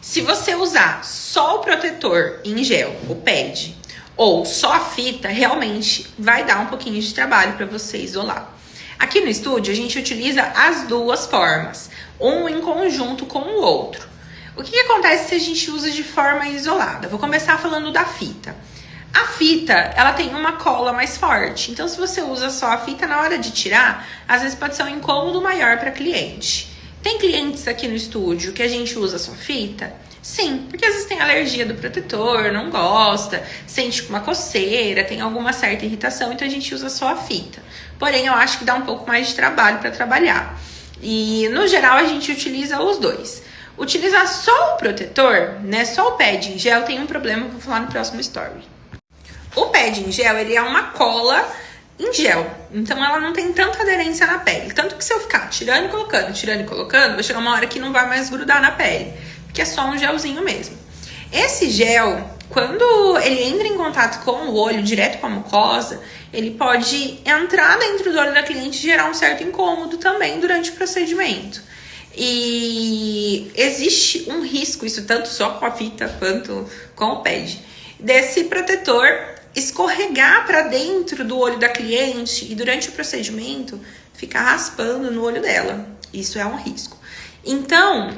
Se você usar só o protetor em gel, o pad, ou só a fita, realmente vai dar um pouquinho de trabalho para você isolar. Aqui no estúdio, a gente utiliza as duas formas, um em conjunto com o outro. O que acontece se a gente usa de forma isolada? Vou começar falando da fita. A fita, ela tem uma cola mais forte, então se você usa só a fita, na hora de tirar, às vezes pode ser um incômodo maior para cliente. Tem clientes aqui no estúdio que a gente usa só fita? Sim, porque às vezes tem alergia do protetor, não gosta, sente uma coceira, tem alguma certa irritação, então a gente usa só a fita. Porém, eu acho que dá um pouco mais de trabalho para trabalhar. E, no geral, a gente utiliza os dois. Utilizar só o protetor, né, só o pad em gel, tem um problema que eu vou falar no próximo story. O pad em gel, ele é uma cola em gel, então ela não tem tanta aderência na pele. Tanto que se eu ficar tirando e colocando, vai chegar uma hora que não vai mais grudar na pele, porque é só um gelzinho mesmo. Esse gel, quando ele entra em contato com o olho, direto com a mucosa, ele pode entrar dentro do olho da cliente e gerar um certo incômodo também durante o procedimento. E existe um risco, isso tanto só com a fita quanto com o pad, desse protetor escorregar para dentro do olho da cliente e durante o procedimento ficar raspando no olho dela. Isso é um risco. Então,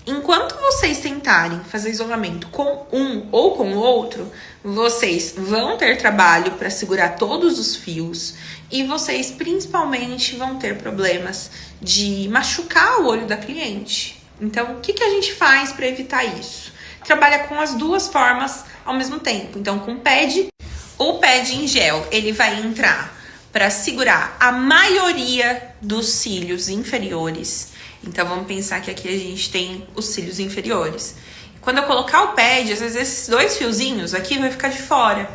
enquanto vocês tentarem fazer isolamento com um ou com o outro, vocês vão ter trabalho para segurar todos os fios e vocês principalmente vão ter problemas de machucar o olho da cliente. Então, o que a gente faz para evitar isso? Trabalha com as duas formas ao mesmo tempo. Então, com o pad em gel, ele vai entrar para segurar a maioria dos cílios inferiores. Então, vamos pensar que aqui a gente tem os cílios inferiores. Quando eu colocar o pad, às vezes esses dois fiozinhos aqui vai ficar de fora.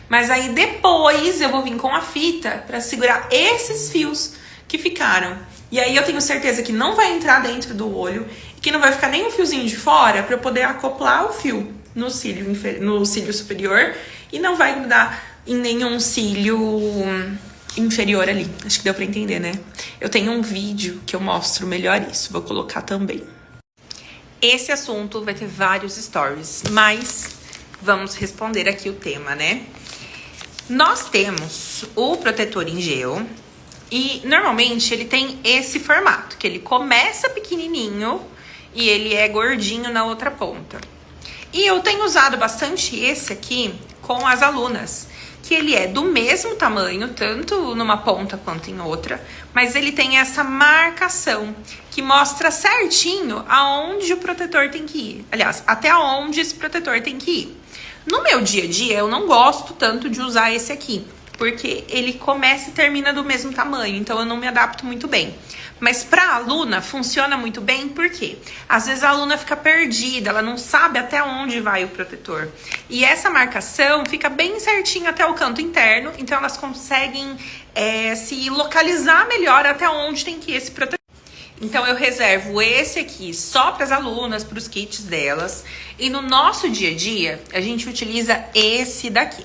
Mas aí depois eu vou vir com a fita para segurar esses fios que ficaram. E aí eu tenho certeza que não vai entrar dentro do olho e que não vai ficar nem um fiozinho de fora para eu poder acoplar o fio no cílio superior e não vai grudar em nenhum cílio inferior ali. Acho que deu pra entender, né? Eu tenho um vídeo que eu mostro melhor isso, vou colocar também. Esse assunto vai ter vários stories, mas vamos responder aqui o tema, né? Nós temos o protetor em gel e normalmente ele tem esse formato, que ele começa pequenininho e ele é gordinho na outra ponta. E eu tenho usado bastante esse aqui com as alunas, que ele é do mesmo tamanho, tanto numa ponta quanto em outra, mas ele tem essa marcação que mostra certinho aonde o protetor tem que ir. Aliás, até onde esse protetor tem que ir. No meu dia a dia, eu não gosto tanto de usar esse aqui, porque ele começa e termina do mesmo tamanho, então eu não me adapto muito bem. Mas para a aluna funciona muito bem, porque às vezes a aluna fica perdida, ela não sabe até onde vai o protetor. E essa marcação fica bem certinho até o canto interno, então elas conseguem se localizar melhor até onde tem que ir esse protetor. Então eu reservo esse aqui só para as alunas, para os kits delas. E no nosso dia a dia, a gente utiliza esse daqui.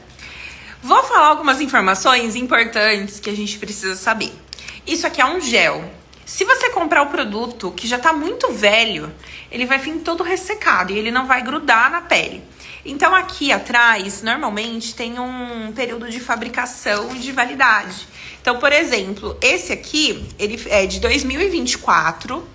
Vou falar algumas informações importantes que a gente precisa saber. Isso aqui é um gel. Se você comprar o produto que já tá muito velho, ele vai vir todo ressecado e ele não vai grudar na pele. Então aqui atrás, normalmente, tem um período de fabricação e de validade. Então, por exemplo, esse aqui, ele é de 2024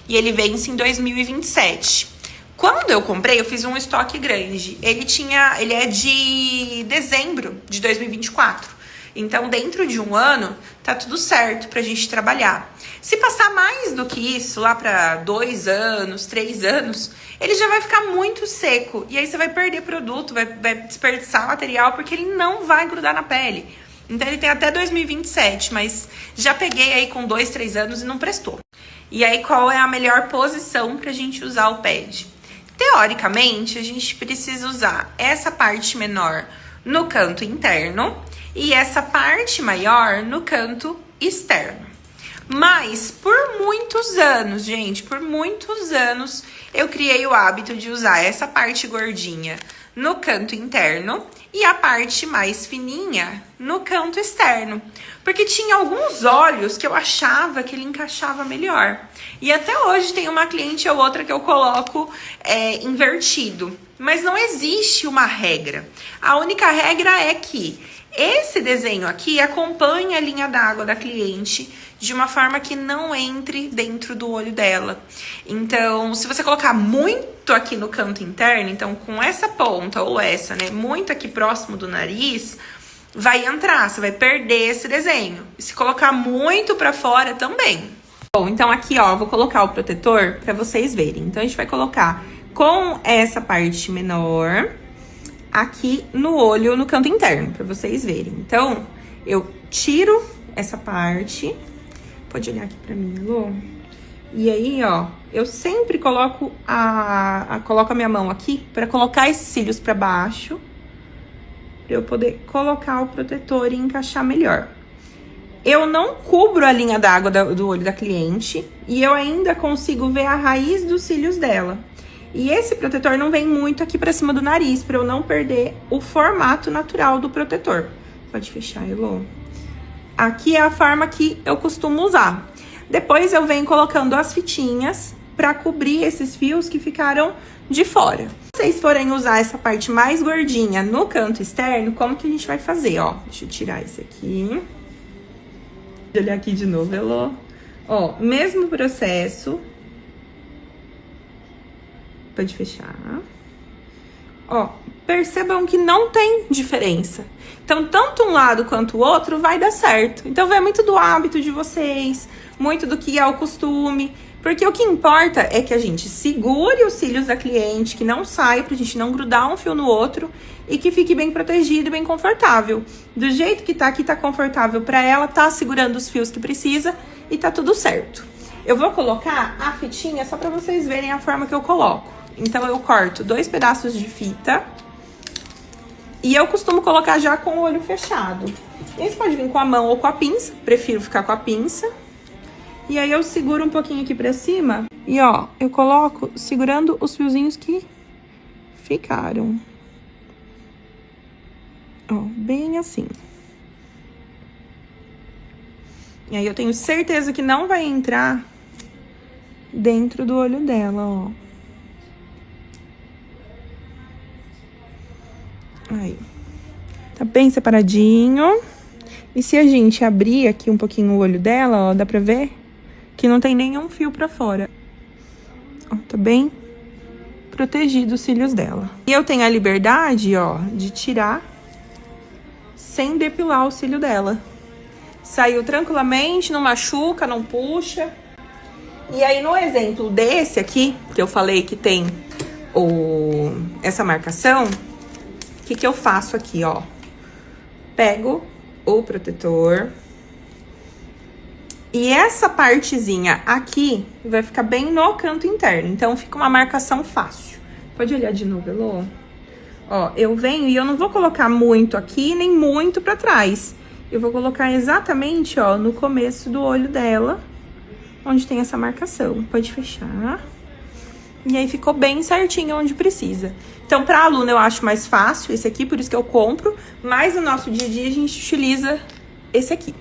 e ele vence em 2027. Quando eu comprei, eu fiz um estoque grande. Ele é de dezembro de 2024. Então, dentro de um ano, tá tudo certo pra gente trabalhar. Se passar mais do que isso, lá pra 2 anos, 3 anos, ele já vai ficar muito seco. E aí você vai perder produto, vai desperdiçar material, porque ele não vai grudar na pele. Então, ele tem até 2027, mas já peguei aí com 2, 3 anos e não prestou. E aí, qual é a melhor posição pra gente usar o pad? Teoricamente, a gente precisa usar essa parte menor no canto interno e essa parte maior no canto externo. Mas por muitos anos, gente, por muitos anos, eu criei o hábito de usar essa parte gordinha no canto interno e a parte mais fininha no canto externo. Porque tinha alguns olhos que eu achava que ele encaixava melhor. E até hoje tem uma cliente ou outra que eu coloco invertido. Mas não existe uma regra. A única regra é que esse desenho aqui acompanha a linha d'água da cliente de uma forma que não entre dentro do olho dela. Então, se você colocar muito aqui no canto interno, então com essa ponta ou essa, né, muito aqui próximo do nariz, vai entrar, você vai perder esse desenho. E se colocar muito pra fora, também. Bom, então aqui, ó, eu vou colocar o protetor pra vocês verem. Então, a gente vai colocar com essa parte menor aqui no olho, no canto interno, pra vocês verem. Então, eu tiro essa parte. Pode olhar aqui pra mim, Lô. E aí, ó, eu sempre coloco coloco a minha mão aqui pra colocar esses cílios pra baixo, pra eu poder colocar o protetor e encaixar melhor. Eu não cubro a linha d'água do olho da cliente e eu ainda consigo ver a raiz dos cílios dela. E esse protetor não vem muito aqui pra cima do nariz, pra eu não perder o formato natural do protetor. Pode fechar, Elô. Aqui é a forma que eu costumo usar. Depois eu venho colocando as fitinhas pra cobrir esses fios que ficaram de fora. Se vocês forem usar essa parte mais gordinha no canto externo, como que a gente vai fazer, ó? Deixa eu tirar esse aqui. Vou olhar aqui de novo, Elô. Ó, mesmo processo. Pode fechar. Ó, percebam que não tem diferença. Então, tanto um lado quanto o outro vai dar certo. Então, vai muito do hábito de vocês, muito do que é o costume. Porque o que importa é que a gente segure os cílios da cliente, que não saia pra gente não grudar um fio no outro e que fique bem protegido e bem confortável. Do jeito que tá aqui, tá confortável pra ela, tá segurando os fios que precisa e tá tudo certo. Eu vou colocar a fitinha só pra vocês verem a forma que eu coloco. Então, eu corto 2 pedaços de fita. E eu costumo colocar já com o olho fechado. Esse pode vir com a mão ou com a pinça. Prefiro ficar com a pinça. E aí, eu seguro um pouquinho aqui pra cima. E, ó, eu coloco segurando os fiozinhos que ficaram. Ó, bem assim. E aí, eu tenho certeza que não vai entrar dentro do olho dela, ó. Aí, tá bem separadinho. E se a gente abrir aqui um pouquinho o olho dela, ó, dá pra ver que não tem nenhum fio pra fora. Ó, tá bem protegido os cílios dela. E eu tenho a liberdade, ó, de tirar sem depilar o cílio dela. Saiu tranquilamente, não machuca, não puxa. E aí, no exemplo desse aqui, que eu falei que tem essa marcação, o que eu faço aqui, ó? Pego o protetor. E essa partezinha aqui vai ficar bem no canto interno. Então, fica uma marcação fácil. Pode olhar de novo, Elô? Ó, eu venho e eu não vou colocar muito aqui, nem muito pra trás. Eu vou colocar exatamente, ó, no começo do olho dela, onde tem essa marcação. Pode fechar. E aí, ficou bem certinho onde precisa. Então, pra aluna, eu acho mais fácil esse aqui, por isso que eu compro. Mas no nosso dia a dia, a gente utiliza esse aqui.